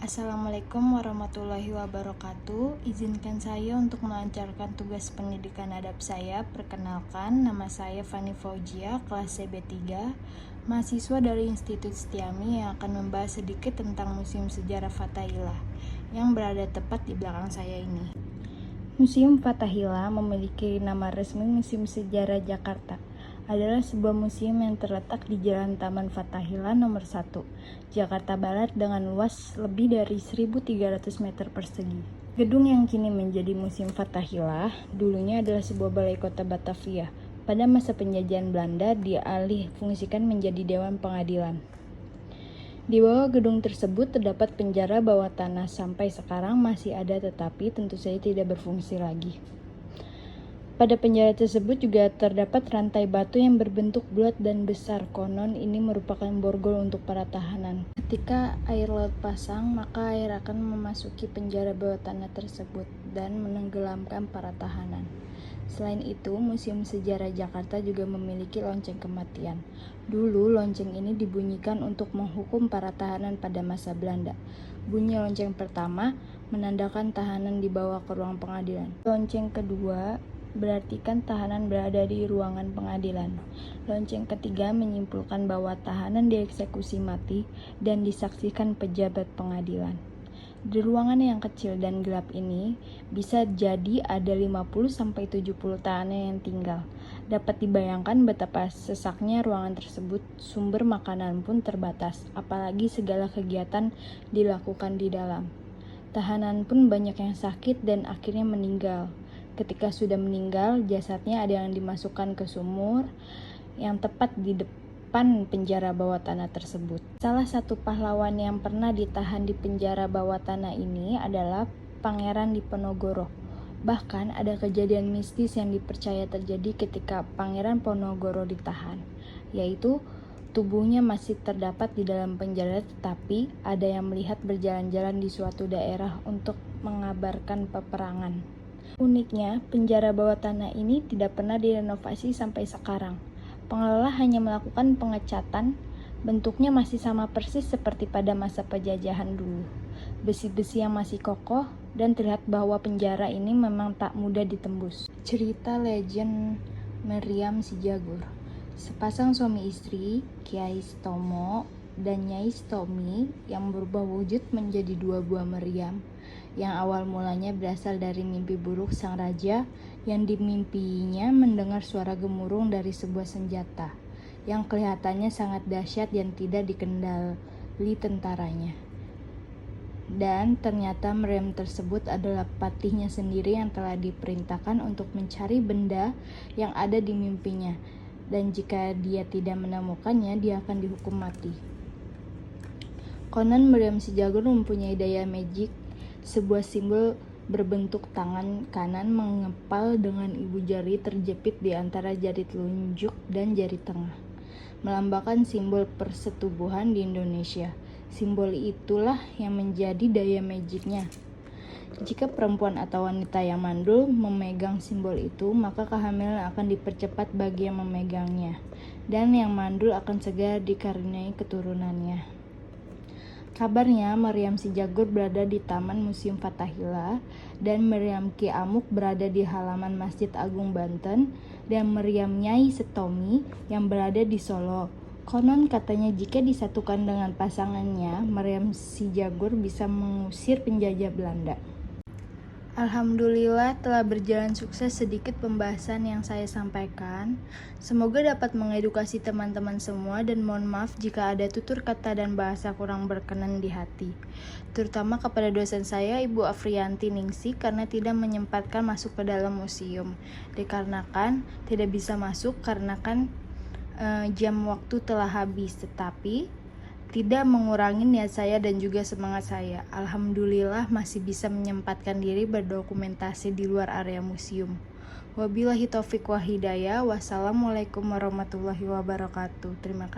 Assalamualaikum warahmatullahi wabarakatuh. Izinkan saya untuk melancarkan tugas pendidikan adab saya. Perkenalkan, nama saya Fani Fauzia, kelas CB3, mahasiswa dari Institut Setiami yang akan membahas sedikit tentang Museum Sejarah Fathahillah yang berada tepat di belakang saya ini. Museum Fathahillah memiliki nama resmi Museum Sejarah Jakarta. Adalah sebuah museum yang terletak di Jalan Taman Fathahillah nomor 1, Jakarta Barat dengan luas lebih dari 1.300 meter persegi. Gedung yang kini menjadi Museum Fathahillah dulunya adalah sebuah balai kota Batavia. Pada masa penjajahan Belanda dialih fungsikan menjadi Dewan Pengadilan. Di bawah gedung tersebut terdapat penjara bawah tanah, sampai sekarang masih ada tetapi tentu saja tidak berfungsi lagi. Pada penjara tersebut juga terdapat rantai batu yang berbentuk bulat dan besar. Konon ini merupakan borgol untuk para tahanan. Ketika air laut pasang, maka air akan memasuki penjara bawah tanah tersebut dan menenggelamkan para tahanan. Selain itu, Museum Sejarah Jakarta juga memiliki lonceng kematian. Dulu lonceng ini dibunyikan untuk menghukum para tahanan pada masa Belanda. Bunyi lonceng pertama menandakan tahanan dibawa ke ruang pengadilan. Lonceng kedua berartikan tahanan berada di ruangan pengadilan. Lonceng ketiga menyimpulkan bahwa tahanan dieksekusi mati dan disaksikan pejabat pengadilan. Di ruangan yang kecil dan gelap ini bisa jadi ada 50-70 tahanan yang tinggal. Dapat dibayangkan betapa sesaknya ruangan tersebut, sumber makanan pun terbatas, apalagi segala kegiatan dilakukan di dalam. Tahanan pun banyak yang sakit dan akhirnya meninggal. Ketika sudah meninggal, jasadnya ada yang dimasukkan ke sumur yang tepat di depan penjara bawah tanah tersebut. Salah satu pahlawan yang pernah ditahan di penjara bawah tanah ini adalah Pangeran Diponegoro. Bahkan ada kejadian mistis yang dipercaya terjadi ketika Pangeran Ponorogo ditahan, yaitu tubuhnya masih terdapat di dalam penjara, tetapi ada yang melihat berjalan-jalan di suatu daerah untuk mengabarkan peperangan. Uniknya, penjara bawah tanah ini tidak pernah direnovasi sampai sekarang. Pengelola hanya melakukan pengecatan, bentuknya masih sama persis seperti pada masa penjajahan dulu. Besi-besi yang masih kokoh dan terlihat bahwa penjara ini memang tak mudah ditembus. Cerita legend Meriam Si Jagur. Sepasang suami istri, Kiai Stomo dan Nyai Stomi, yang berubah wujud menjadi dua buah meriam, yang awal mulanya berasal dari mimpi buruk sang raja yang dimimpinya mendengar suara gemuruh dari sebuah senjata yang kelihatannya sangat dahsyat dan tidak dikendali tentaranya. Dan ternyata meriam tersebut adalah patihnya sendiri yang telah diperintahkan untuk mencari benda yang ada di mimpinya, dan jika dia tidak menemukannya, dia akan dihukum mati. Konon Meriam Si Jagur mempunyai daya magic, sebuah simbol berbentuk tangan kanan mengepal dengan ibu jari terjepit di antara jari telunjuk dan jari tengah, melambangkan simbol persetubuhan di Indonesia. Simbol itulah yang menjadi daya magicnya. Jika perempuan atau wanita yang mandul memegang simbol itu, maka kehamilan akan dipercepat bagi yang memegangnya, dan yang mandul akan segera dikaruniai keturunannya. Kabarnya Meriam Si Jagur berada di Taman Museum Fathahillah, dan Meriam Ki Amuk berada di halaman Masjid Agung Banten, dan Meriam Nyai Stomi yang berada di Solo. Konon katanya jika disatukan dengan pasangannya, Meriam Si Jagur bisa mengusir penjajah Belanda. Alhamdulillah telah berjalan sukses sedikit pembahasan yang saya sampaikan. Semoga dapat mengedukasi teman-teman semua, dan mohon maaf jika ada tutur kata dan bahasa kurang berkenan di hati. Terutama kepada dosen saya, Ibu Afriyanti Ningsih, karena tidak menyempatkan masuk ke dalam museum. Dikarenakan tidak bisa masuk karena jam waktu telah habis, tetapi tidak mengurangi niat saya dan juga semangat saya. Alhamdulillah masih bisa menyempatkan diri berdokumentasi di luar area museum. Wabillahi taufiq wal hidayah. Wassalamualaikum warahmatullahi wabarakatuh. Terima kasih.